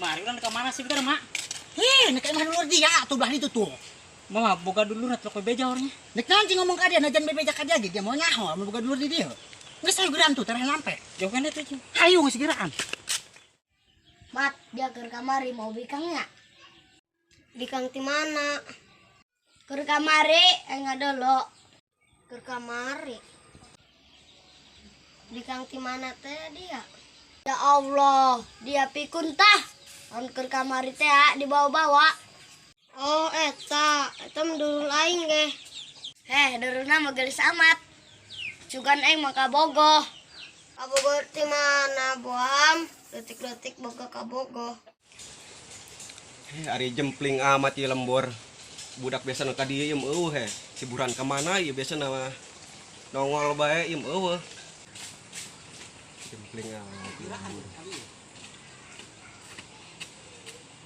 Mari ulang ke mana sih bentar, Mak? Nek emang dulu dia tuh belah itu tuh. Mama boga dulu na trok beja orangnya. Nek nanti ngomong ke dia najan bebeja ka dia ge dia mau nyaho mau buka dulu di dia. Geus saya geran tuh terah sampai. Jauh kan itu. Hayu geus geraan. Mat, dia ke kamari mau bikangnya. Bikang di mana? Ke kamari, enggak dulu. Ke kamari. Bikang di mana teh dia? Ya Allah, dia pikun tah. On ke kamari teh dibawa-bawa. Oh, eta mendulul aing ge. Deruna mah gelis amat. Cugan aing maka bogoh. Kabogoh ti mana, Boam? Detik-detik boga kabogoh. Ari jempling amat ieu lembur. Budak biasa nu ka dieu ieu eueuh he. Hiburan ka mana ieu biasa nama nongol bae ieu eueuh. Jempling amat ieu lembur.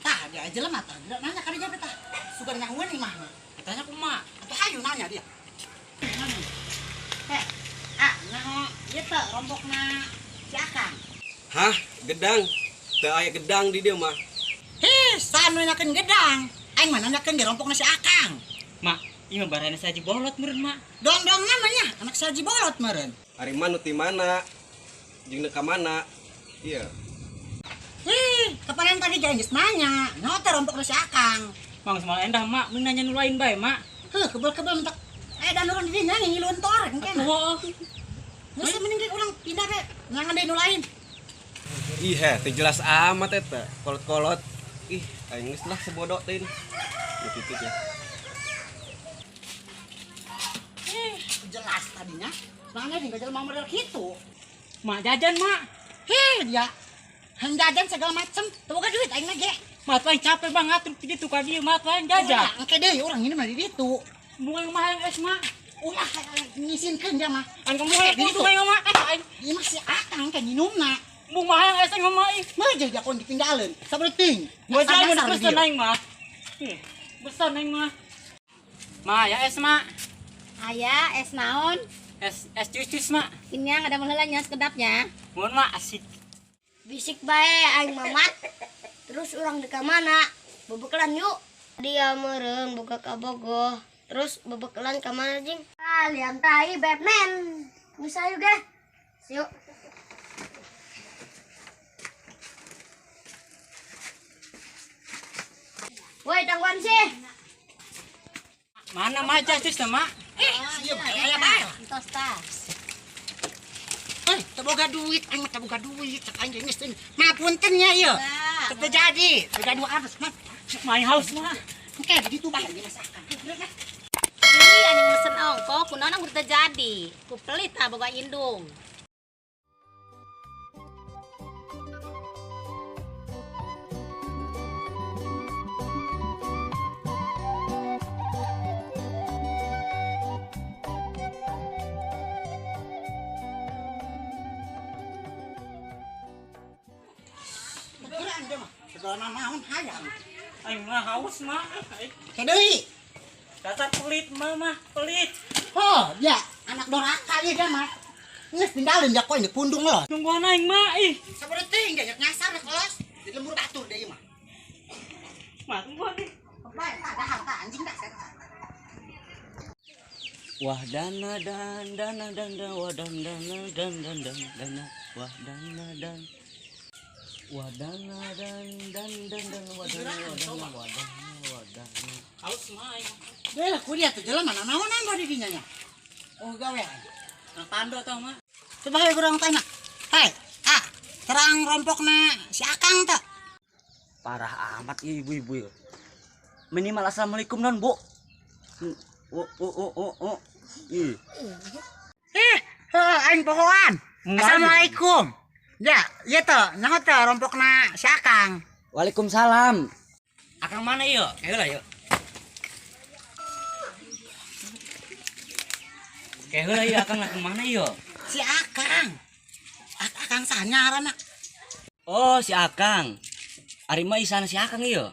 Tah dia aja lemah tah. Dia nanya ka dia tah. Sugan nyahuan di mana? Katanya aku mak. Atau hayu nanya dia. Nah, ieu teh rombokna si Akang. Hah, gedang. Teu aya gedang di dieu mah. Sanu nyakeun gedang. Aing mah nanyakeun di rompokna si Akang. Mak, ini mah barana saji bolot meureun, Mak. Dong-dong namanya anak saji bolot meureun. Ari mah nu ti mana? Jeung nu ka mana? Ieu. Kapanan tadi jangan geus nanya. Nyaho teh rompokna si Akang. Mang semal endah, Mak. Mun nanya nu lain bae, Mak. Kebel-kebel mentak. Dan orang di dinya ngiluan torek engke. Wah. Geus mending ge urang pindah we. Ngangan deui nu lain. Ih, teu jelas amat eta. Kolot-kolot. Ih, aing geus lah sebodoh teh. Nu titik ya. Jelas tadinya. Soalnya di gajal mau model kitu. Mak jajan, Mak. Dia jajan segala macem. Teu boga duit aing mah ge. Mak lain capek banget ngatur gitu ka dieu, Mak lain jajan. Engke deui urang ini mah di ditu. Muang mahang es, Mak. Ulah ngisinkeun dia mah. An kamu kudu aing, Mak. Ieu mah si Akang teh nginumna. Mung mahang es aing, Mak. Mah jeung jakon ditinggalin. Sabeuting. Gua jalan udah pesan aing, Mak. Pesan aing, Mak. Ma, ya es, Mak. Aya es naon? Es jus, Mak. Ini yang ada melelanya sekedapnya. Mohon, Mak, asik. Bisik bae aing mamat. Terus urang di ka mana? Bebekelan yuk. Dia meureun buka kabogoh. Terus bebekelan ka mana jing? Liang tai Batman. Bisa yuk ge. Yuk. Woi, tangguan sih. Mana mah jus, Mak? Ieu mah aya bae. Tos tas. Teu boga duit, aing mah teu boga duit. Cek aing geus teh. Mapunten nya ieu. Teu teu jadi. Teu jadi atas mah. Main haus, Mak. Engke di ditu bae dimasakan. Ini anjing mesen ongko, kunaon udah jadi. Ku pelit ah boga indung. Geran dia mah. Segala naon hayang. Aing mah haus, Mak. Teh deui. Dasar pelit, Mama, pelit. Ya, anak doraka ieu dia mah. Geus tinggalin dia koin di pundung lo. Tungguan aing, Mak. Sabeuting dia nyasar di kelas. Di lembur batur deui mah. Mak, tungguan nih. Bae tah dahar tah anjing dah saya. Wah dana wah dana wah dana wah dana haus mah Beh, kuliah teh jelema naonan bari dinya nya. Oh gawean. nah tando tau Mak. Coba hayu urang tanya. Hai, terang rompokna si Akang teh. Parah amat ya ibu-ibu ya. Minimal assalamualaikum non bu. Aing pohoan. Assalamualaikum. Ya, ieu teh nyaho teh rompokna si Akang. Waalaikumsalam. Akang mana yuk? Heula yuk. Heula yuk akang mana yuk? Si Akang. Akang sanyarana. Oh si Akang. Ari mah isana si Akang ieu.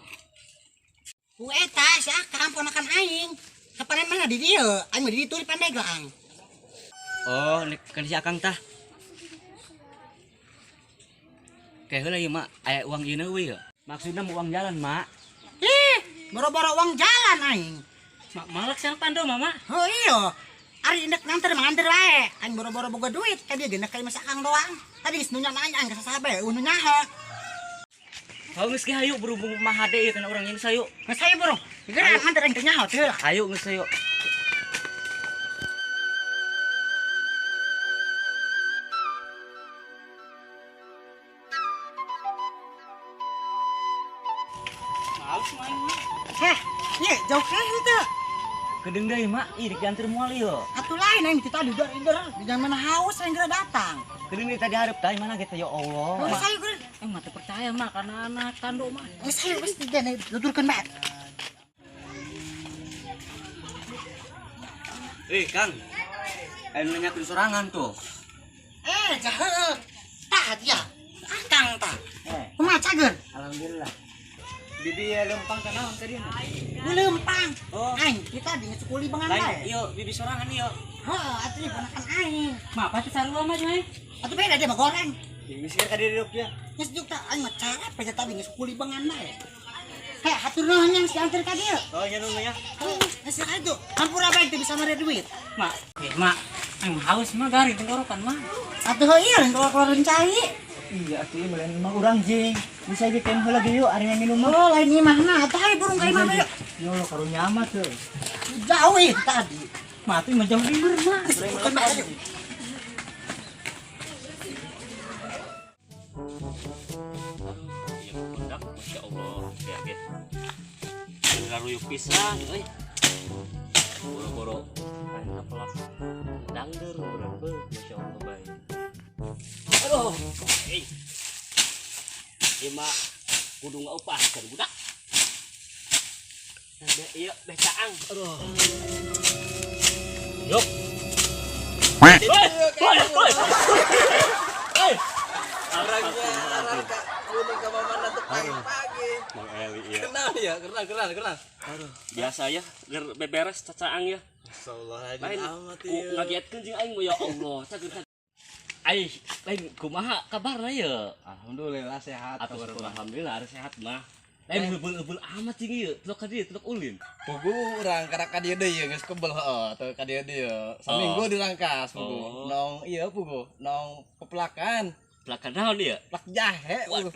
Ku eta si Akang ponakan aing. Kapanan mana di dieu? Aing mah di ditu di Pandeglang. Oh, kan si Akang tah. Kayak heula ieu mah aya uang ieu we ya. Maksudnya mau uang jalan, Mak. Boro-boro uang jalan aing. Mak malak siang tando, Mama. Oh iya. Ari indak nganter manganter wae. Aing boro-boro boga duit, ka dia geuna kayak masakang doang. Tadi geus nunya nanya aing ka sasabe, unu nyaho. Kau geus ge hayu berhubung mah hade ieu kana urang yang sayu. Geus hayu bro. Geura nganter aing teh nyaho teh lah. Ayo geus sayu. Males main, Mak. Heh, ieu jauh ke itu. Gedeng deui, Mak. Ih diantar moal ieu. Atuh lain aing kita di jangan mana haus aing geura datang. Gedeng deui tadi hareup teh mana kita ya Allah. Geus hayu geura. Mah teu percaya mah karena anak tando mah. Geus hayu geus digana tuturkeun bae. Kang. Ayo nanya ke sorangan tuh. Jaheul. Tah dia. Akang tah. Kumaha cageun? Alhamdulillah. Bibi lempang ka naon ka dieu? Lempang. Oh. Aing kita di sekuli bangan Lain bae. ieu bibi sorangan ieu. Heuh, atuh ponakan aing. Mah pasti sarua mah jeung aing. Atuh beda dia mah goreng. Geus ka dieu ya. Geus juga aing mah cara peda tadi geus sekuli bangan bae. Heh, hatur nuhun yang diantar ka dieu. Oh nya nu ya. Geus itu. Hampura bae teu bisa mere duit. Mak, mak. Aing haus mah garing tenggorokan mah. Atuh ieu keluar-keluarin cai. Iya atuh meureun mah urang jing. Bisa ge kem heula ge yuk ari minum mah. Oh, lain imah na. Atuh hayu burung ka imah bae. Yo lo karunya amat tuh. Jauh ieu tadi. Mah atuh mah jauh liur mah. Bukan bae. Masya Allah, ya ge. Garuyuk pisan, euy. Boro-boro main apelak. Dangder urang beuh, masya Allah bae. Aduh, eh. Ieu mah kudu ngaupaskeun budak. Ada ieu becaang. Aduh. Yuk. Woi. Arangka kuning ka mamana teh pagi-pagi. Mang Eli iya. Kenal ya, kenal. Aduh, biasa ya, ger beberes cacaang ya. Astagfirullahaladzim Lain amat ku ieu. ngagetkeun jeung aing ya Allah, cager. Ai, lain kumaha kabarna ye? Alhamdulillah sehat. Atuh alhamdulillah ada sehat mah. Lain heubul-heubul amat jeung ieu, telok ka dieu, telok ulin. Pugu urang karak ka dieu deui geus kebel heuh teu ka dieu deui. Saminggu dirangkas pugu. Oh. Nong ieu pugu, nong pepelakan, Pelakan naon ieu? plak jahe. Waduh.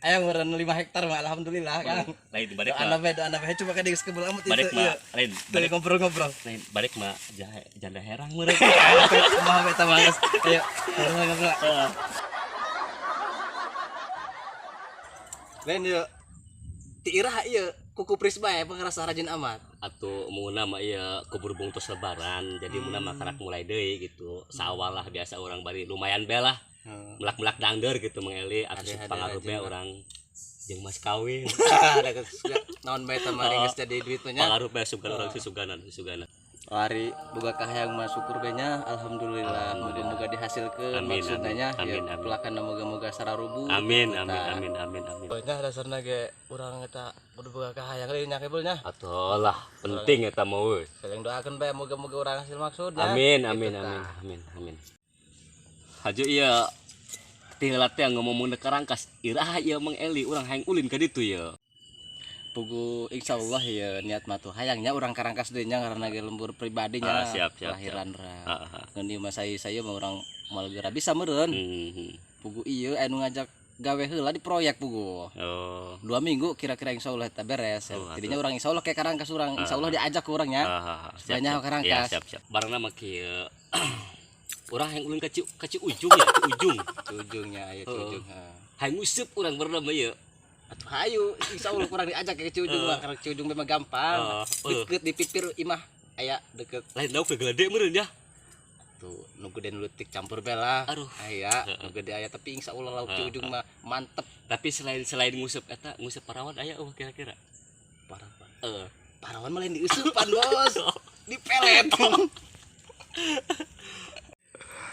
Aya meureun 5 hektar mah alhamdulillah kan. Lain balik Doa mah. anda bae coba ka dieu geus kebel amat Balik itu. mah, lain Dari balik ngobrol-ngobrol. lain balik mah jahe janda herang meureun. Kumaha beta mah geus. Ayo, ngobrol. Lain ieu. Ti irah ieu kuku pris bae pangarasa rajin amat. Atuh muna mah ieu kubur bungtus lebaran, jadi muna mah karak mulai deui gitu. Saawal lah biasa orang bari lumayan bae lah. Melak-melak dangder gitu Mang Eli atuh Ade pangarupna orang jeung mas kawin. Ada naon bae teh mari geus jadi duit nya. Pangarupna sugan orang susuganan. Hari boga kahayang mah syukur bae nya alhamdulillah mudah muga dihasilkeun Amin, maksudna nya amin, ya amin. pelakan moga-moga sararubu. Amin. Nya dasarna ge urang eta kudu boga kahayang deui nya kebul nya. Atuh lah penting eta mah we. Saling doakeun bae moga-moga urang hasil maksudnya. Amin. Haju ieu tinggal teh ngomong dek rangkas irah ieu Mang Eli urang hayang ulin ka ditu ieu. Pugu insyaallah ya niat mah tuh hayangnya urang karangkas deui nya karena ge lembur pribadi nya Siap. lahiran ra. Heeh. Ngeun ieu mah saya mah urang moal geura bisa meureun. Pugu ieu anu ngajak gawe heula di proyek pugu. Oh. 2 minggu kira-kira insyaallah eta beres. Oh, Jadinya urang insyaallah kayak karangkas urang insyaallah diajak ke urang nya. Banyak karangkas. Iya, siap. Barangna mah kieu. Urang hayang ulin ka Ciujung ya, Ciujung. Ujungnya aya ujung. Hayang nguseup urang bernama ieu. Atuh hayu insyaallah kurang diajak ke Ciujung mah karena Ciujung mah gampang. Deket di pipir imah aya deket. Lain daun gede meureun ya. Tuh nu gede nu leutik campur bae lah. Aduh. Aya nu gede aya tapi insyaallah lauk Ciujung mah mantep. Tapi selain nguseup eta, nguseup parawan aya kira-kira. Parawan. Parawan mah lain diusupan, Bos. Dipelet.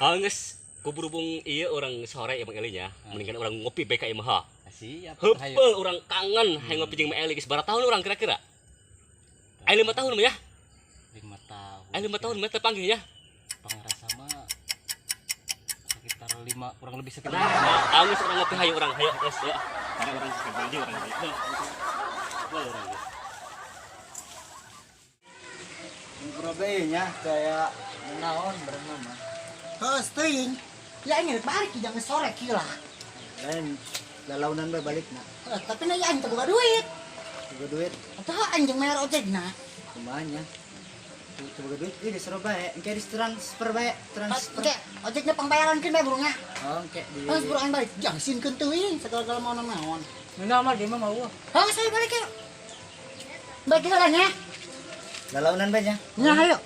Geus kuburubung ieu urang sore ya Mang Eli nya. Mendingan urang ngopi bae ka imah ha. Siap. Heupel urang kangen hayang ngopi jeung Mang Eli geus barang tahun urang kira-kira. Aya 5 tahun mah ya? 5 tahun. Aya 5 tahun mah teh panggih ya. Pangrasa mah sekitar 5 kurang lebih sekitar. Nah, amis orang ngerti hayu orang hayu guys ya. Karena orang kerja orang hayu. Orang. Surabaya kayak menaon bernama. Terus ting, ya ini balik jangan sore kila. Lain galaunan bae balik na. Tapi na yan buka duit. Boga duit Atau anjing mayar ojek na. kumanya. Boga duit di Surabaya, engke di transfer bae, transfer. Oke, ojeknya pembayaran kan bae burungnya. Oh, engke di. Terus burung balik, jangan sin kentuin segala mau naon. Nama dia mah mau. Oh, saya balik yuk. Balik jalannya. Galaunan bae nya. Ya, ayo.